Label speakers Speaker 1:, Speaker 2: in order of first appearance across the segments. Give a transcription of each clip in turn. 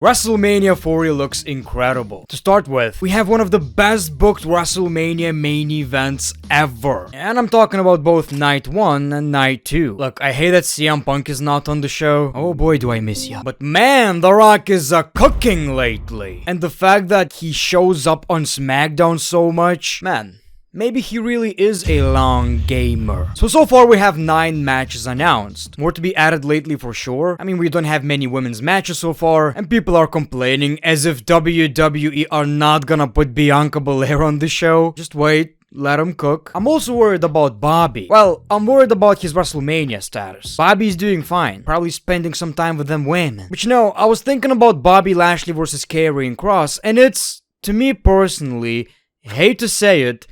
Speaker 1: WrestleMania 40 looks incredible. To start with, we have one of the best booked WrestleMania main events ever. And I'm talking about both Night 1 and Night 2. Look, I hate that CM Punk is not on the show. Oh boy, do I miss ya. But man, The Rock is cooking lately. And the fact that he shows up on SmackDown so much, man. Maybe he really is a long gamer. So far we have 9 matches announced. More to be added lately for sure. I mean, we don't have many women's matches so far, and people are complaining as if WWE are not gonna put Bianca Belair on the show. Just wait. Let him cook. I'm also worried about Bobby. Well, I'm worried about his WrestleMania status. Bobby's doing fine. Probably spending some time with them women. But you know, I was thinking about Bobby Lashley versus Karrion Kross, and it's, to me personally, hate to say it,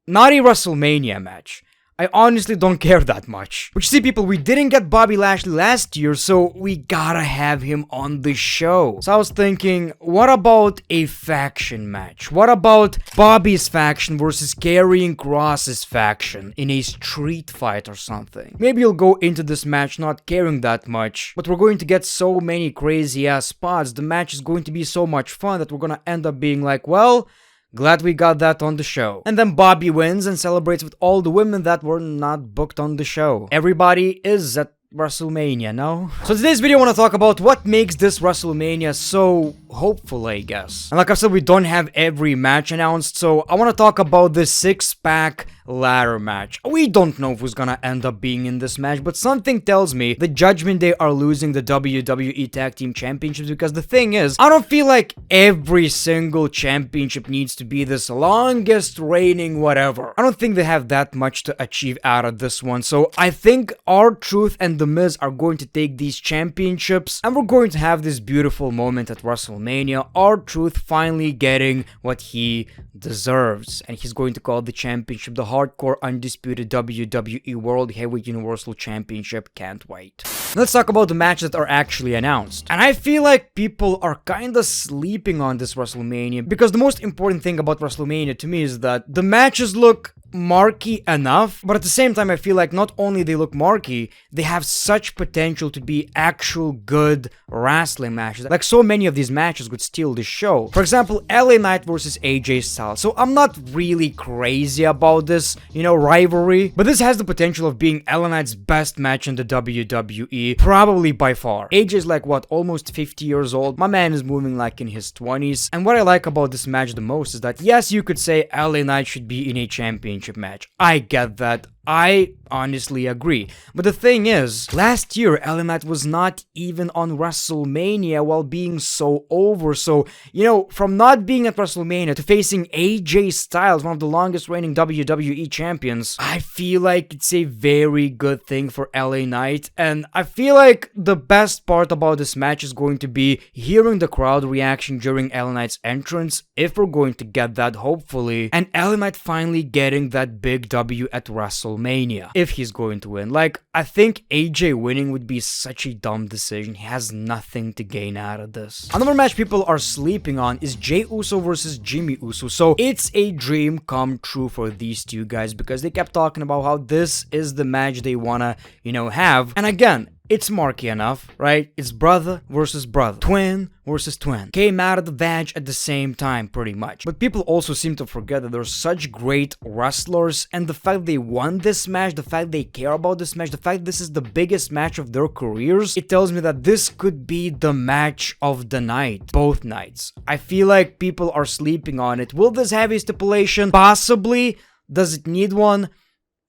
Speaker 1: not a WrestleMania match. I honestly don't care that much. But you see people, we didn't get Bobby Lashley last year, so we gotta have him on the show. So I was thinking, what about a faction match? What about Bobby's faction versus Karrion Kross's faction in a street fight or something? Maybe you'll go into this match not caring that much, but we're going to get so many crazy ass spots. The match is going to be so much fun that we're gonna end up being like, well, glad we got that on the show. And then Bobby wins and celebrates with all the women that were not booked on the show. Everybody is at WrestleMania, no? So today's video I want to talk about what makes this WrestleMania so hopeful, I guess. And like I said, we don't have every match announced, so I want to talk about this 6-pack ladder match. We don't know who's gonna end up being in this match, but something tells me the Judgment Day are losing the WWE Tag Team Championships, because the thing is, I don't feel like every single championship needs to be this longest reigning whatever. I don't think they have that much to achieve out of this one, so I think R-Truth and The Miz are going to take these championships, and we're going to have this beautiful moment at WrestleMania, R-Truth finally getting what he deserves, and he's going to call the championship the Hardcore Undisputed WWE World Heavyweight Universal Championship. Can't wait. Let's talk about the matches that are actually announced. And I feel like people are kinda sleeping on this WrestleMania, because the most important thing about WrestleMania to me is that the matches look marquee enough, but at the same time I feel like not only they look marquee, they have such potential to be actual good wrestling matches. Like, so many of these matches could steal the show. For example, LA Knight versus AJ Styles. So I'm not really crazy about this, you know, rivalry, but this has the potential of being LA Knight's best match in the WWE, probably by far. AJ is like, what, almost 50 years old? My man is moving like in his 20s. And what I like about this match the most is that, yes, you could say LA Knight should be in a championship match. I get that. I honestly agree. But the thing is, last year LA Knight was not even on WrestleMania while being so over. So, you know, from not being at WrestleMania to facing AJ Styles, one of the longest reigning WWE champions, I feel like it's a very good thing for LA Knight. And I feel like the best part about this match is going to be hearing the crowd reaction during LA Knight's entrance, if we're going to get that, hopefully, and LA Knight finally getting that big W at WrestleMania. If he's going to win. Like, I think AJ winning would be such a dumb decision. He has nothing to gain out of this. Another match people are sleeping on is Jey Uso versus Jimmy Uso. So it's a dream come true for these two guys, because they kept talking about how this is the match they wanna, you know, have. And again, it's marquee enough, right? It's brother versus brother. Twin versus twin. Came out of the vag at the same time, pretty much. But people also seem to forget that they're such great wrestlers, and the fact they won this match, the fact they care about this match, the fact this is the biggest match of their careers, it tells me that this could be the match of the night. Both nights. I feel like people are sleeping on it. Will this have a stipulation? Possibly. Does it need one?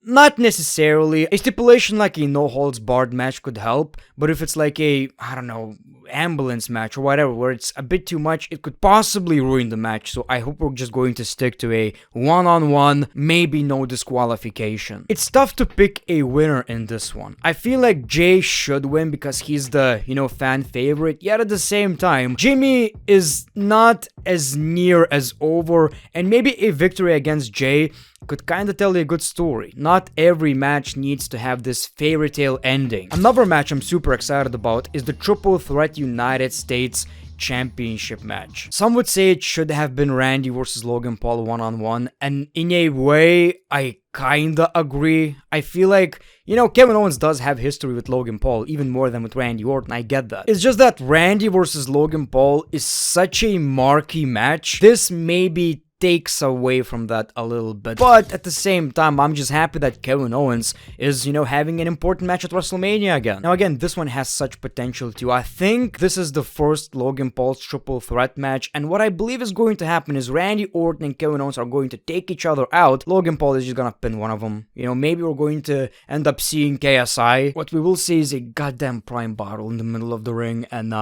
Speaker 1: Not necessarily. A stipulation like a no-holds-barred match could help, but if it's like a, I don't know, ambulance match or whatever, where it's a bit too much, it could possibly ruin the match. So I hope we're just going to stick to a one-on-one, maybe no disqualification. It's tough to pick a winner in this one. I feel like Jay should win because he's the, you know, fan favorite, yet at the same time, Jimmy is not as near as over, and maybe a victory against Jay could kinda tell you a good story. Not every match needs to have this fairy tale ending. Another match I'm super excited about is the Triple Threat United States Championship match. Some would say it should have been Randy versus Logan Paul one-on-one, and in a way, I kinda agree. I feel like You know, Kevin Owens does have history with Logan Paul, even more than with Randy Orton, I get that. It's just that Randy versus Logan Paul is such a marquee match. This maybe takes away from that a little bit, but at the same time, I'm just happy that Kevin Owens is, you know, having an important match at WrestleMania again. Now again, this one has such potential too. I think this is the first Logan Paul's triple threat match, and what I believe is going to happen is Randy Orton and Kevin Owens are going to take each other out. Logan Paul is just gonna pin one of them. You know, maybe we're going to end up seeing KSI. What we will see is a goddamn prime bottle in the middle of the ring, and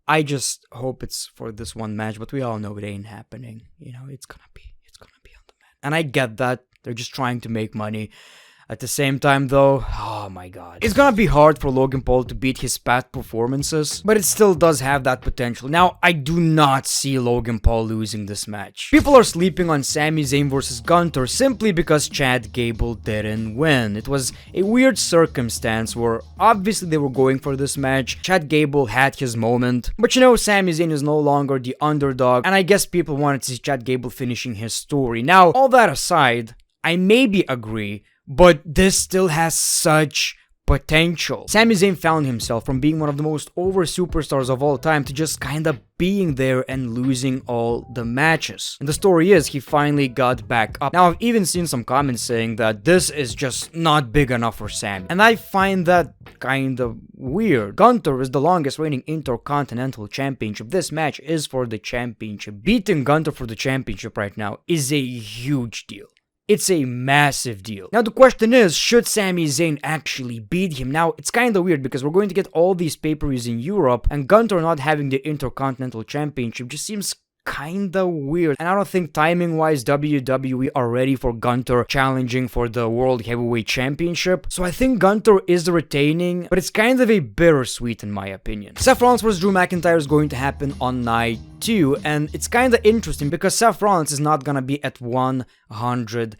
Speaker 1: I just hope it's for this one match, but we all know it ain't happening. You know, it's gonna be on the mat. And I get that. They're just trying to make money. At the same time though, oh my god. It's gonna be hard for Logan Paul to beat his past performances, but it still does have that potential. Now, I do not see Logan Paul losing this match. People are sleeping on Sami Zayn versus Gunther simply because Chad Gable didn't win. It was a weird circumstance where obviously they were going for this match. Chad Gable had his moment, but you know, Sami Zayn is no longer the underdog, and I guess people wanted to see Chad Gable finishing his story. Now, all that aside, I maybe agree, but this still has such potential. Sami Zayn found himself from being one of the most over superstars of all time to just kinda being there and losing all the matches. And the story is, he finally got back up. Now, I've even seen some comments saying that this is just not big enough for Sami, and I find that kinda weird. Gunther is the longest reigning Intercontinental Championship. This match is for the championship. Beating Gunther for the championship right now is a huge deal. It's a massive deal. Now the question is, should Sami Zayn actually beat him? Now, it's kinda weird because we're going to get all these pay-per-views in Europe, and Gunther not having the Intercontinental Championship just seems kinda weird. And I don't think timing-wise WWE are ready for Gunther challenging for the World Heavyweight Championship. So I think Gunther is retaining, but it's kind of a bittersweet in my opinion. Seth Rollins vs Drew McIntyre is going to happen on night 2, and it's kinda interesting because Seth Rollins is not gonna be at 100%.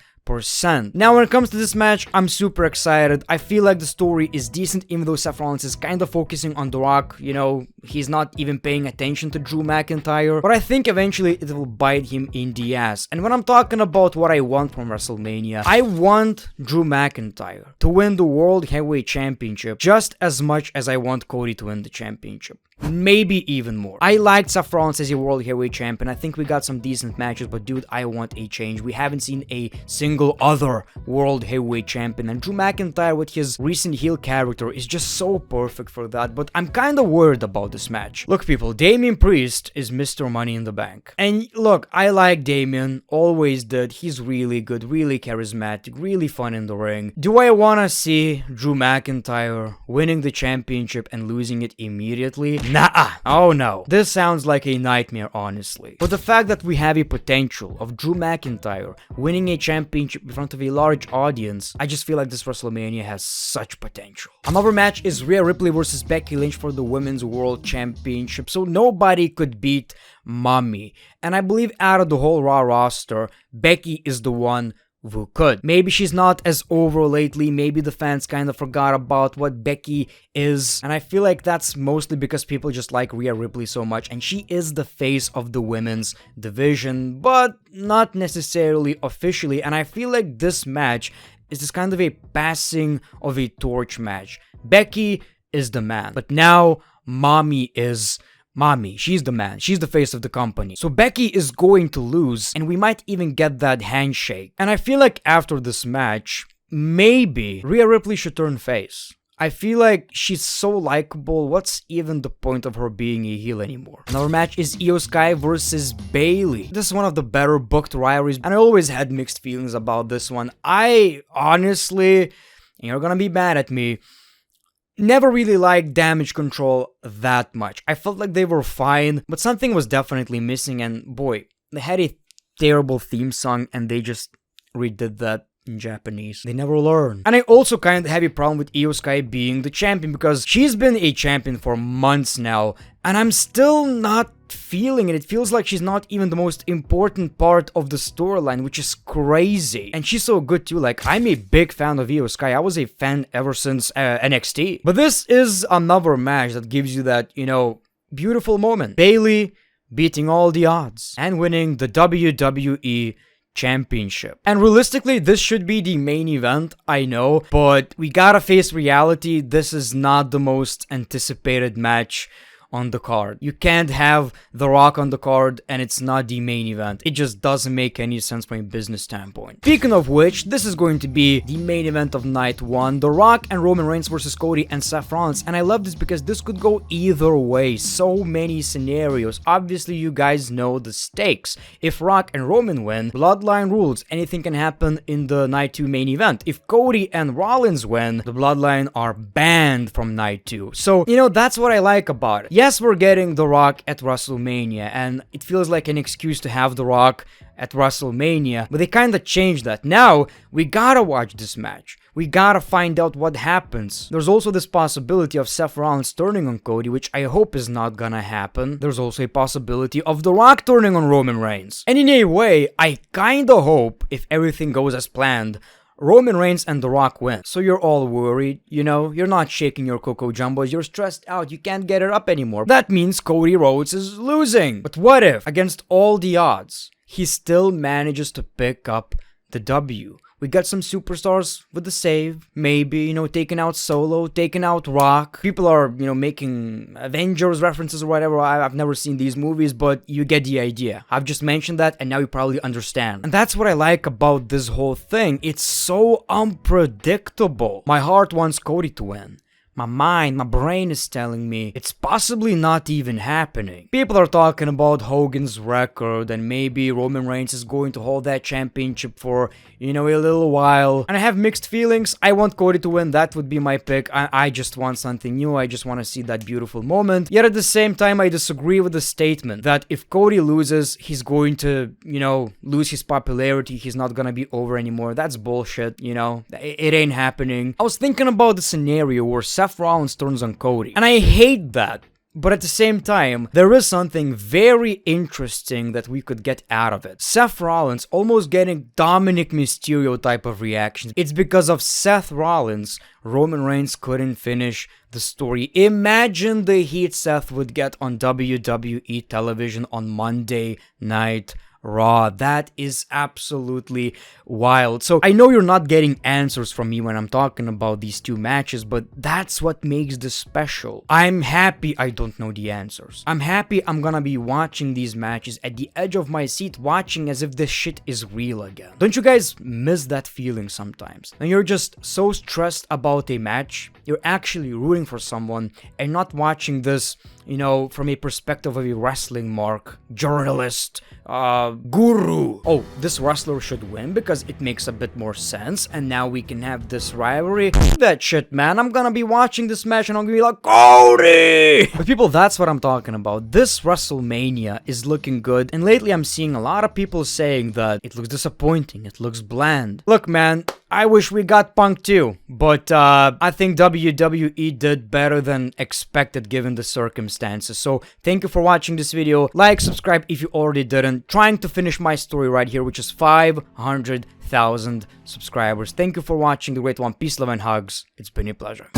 Speaker 1: Now, when it comes to this match, I'm super excited. I feel like the story is decent, even though Seth Rollins is kind of focusing on The Rock. You know, he's not even paying attention to Drew McIntyre. But I think eventually it will bite him in the ass. And when I'm talking about what I want from WrestleMania, I want Drew McIntyre to win the World Heavyweight Championship just as much as I want Cody to win the championship. Maybe even more. I liked Seth Rollins as a World Heavyweight Champion. I think we got some decent matches, but dude, I want a change. We haven't seen a single other World Heavyweight Champion, and Drew McIntyre with his recent heel character is just so perfect for that, but I'm kinda worried about this match. Look people, Damian Priest is Mr. Money in the Bank. And look, I like Damian, always did. He's really good, really charismatic, really fun in the ring. Do I wanna see Drew McIntyre winning the championship and losing it immediately? Nah, oh no. This sounds like a nightmare, honestly. But the fact that we have a potential of Drew McIntyre winning a championship in front of a large audience, I just feel like this WrestleMania has such potential. Another match is Rhea Ripley versus Becky Lynch for the Women's World Championship, so nobody could beat Mommy. And I believe out of the whole Raw roster, Becky is the one who could. Maybe she's not as over lately, maybe the fans kind of forgot about what Becky is, and I feel like that's mostly because people just like Rhea Ripley so much, and she is the face of the women's division, but not necessarily officially, and I feel like this match is just kind of a passing of a torch match. Becky is the man, but now Mommy is Mommy. She's the man. She's the face of the company. So Becky is going to lose, and we might even get that handshake. And I feel like after this match, maybe Rhea Ripley should turn face. I feel like she's so likable, what's even the point of her being a heel anymore? Another match is Io Sky versus Bayley. This is one of the better booked rivalries, and I always had mixed feelings about this one. I honestly, and you're gonna be mad at me, never really liked Damage Control that much. I felt like they were fine, but something was definitely missing, and boy, they had a terrible theme song and they just redid that in Japanese. They never learn. And I also kind of have a problem with Io Sky being the champion because she's been a champion for months now, and I'm still not feeling it. It feels like she's not even the most important part of the storyline, which is crazy. And she's so good too. Like, I'm a big fan of Io Sky. I was a fan ever since NXT. But this is another match that gives you that, you know, beautiful moment. Bayley beating all the odds and winning the WWE Championship. And realistically, this should be the main event, I know, but we gotta face reality. This is not the most anticipated match on the card. You can't have The Rock on the card and it's not the main event. It just doesn't make any sense from a business standpoint. Speaking of which, this is going to be the main event of night 1. The Rock and Roman Reigns versus Cody and Seth Rollins. And I love this because this could go either way. So many scenarios. Obviously, you guys know the stakes. If Rock and Roman win, Bloodline rules. Anything can happen in the night 2 main event. If Cody and Rollins win, the Bloodline are banned from night 2. So, you know, that's what I like about it. Yes, we're getting The Rock at WrestleMania, and it feels like an excuse to have The Rock at WrestleMania, but they kinda changed that. Now, we gotta watch this match. We gotta find out what happens. There's also this possibility of Seth Rollins turning on Cody, which I hope is not gonna happen. There's also a possibility of The Rock turning on Roman Reigns. And in a way, I kinda hope, if everything goes as planned, Roman Reigns and The Rock win. So you're all worried, you know? You're not shaking your Coco Jumbos, you're stressed out, you can't get it up anymore. That means Cody Rhodes is losing. But what if, against all the odds, he still manages to pick up the W? We got some superstars with the save, maybe, you know, taking out Solo, taking out Rock. People are, you know, making Avengers references or whatever. I've never seen these movies, but you get the idea. I've just mentioned that and now you probably understand. And that's what I like about this whole thing. It's so unpredictable. My heart wants Cody to win. My mind, my brain is telling me it's possibly not even happening. People are talking about Hogan's record and maybe Roman Reigns is going to hold that championship for, you know, a little while. And I have mixed feelings. I want Cody to win. That would be my pick. I just want something new. I just want to see that beautiful moment. Yet at the same time, I disagree with the statement that if Cody loses, he's going to, you know, lose his popularity. He's not gonna be over anymore. That's bullshit, you know. It ain't happening. I was thinking about the scenario where Seth Rollins turns on Cody, and I hate that. But at the same time, there is something very interesting that we could get out of it. Seth Rollins almost getting Dominic Mysterio type of reactions. It's because of Seth Rollins, Roman Reigns couldn't finish the story. Imagine the heat Seth would get on WWE television on Monday Night Raw. That is absolutely wild. So I know you're not getting answers from me when I'm talking about these two matches, but that's what makes this special. I'm happy I don't know the answers. I'm happy I'm gonna be watching these matches at the edge of my seat, watching as if this shit is real again. Don't you guys miss that feeling sometimes? And you're just so stressed about a match, you're actually rooting for someone and not watching this, you know, from a perspective of a wrestling mark, journalist, guru. Oh, this wrestler should win because it makes a bit more sense, and now we can have this rivalry. That shit, man. I'm gonna be watching this match and I'm gonna be like, Cody! But people, that's what I'm talking about. This WrestleMania is looking good, and lately I'm seeing a lot of people saying that it looks disappointing, it looks bland. Look, man, I wish we got Punk too, but I think WWE did better than expected given the circumstances. So thank you for watching this video. Like, subscribe if you already didn't. Trying to finish my story right here, which is 500,000 subscribers. Thank you for watching The Great One. Peace, love, and hugs. It's been a pleasure.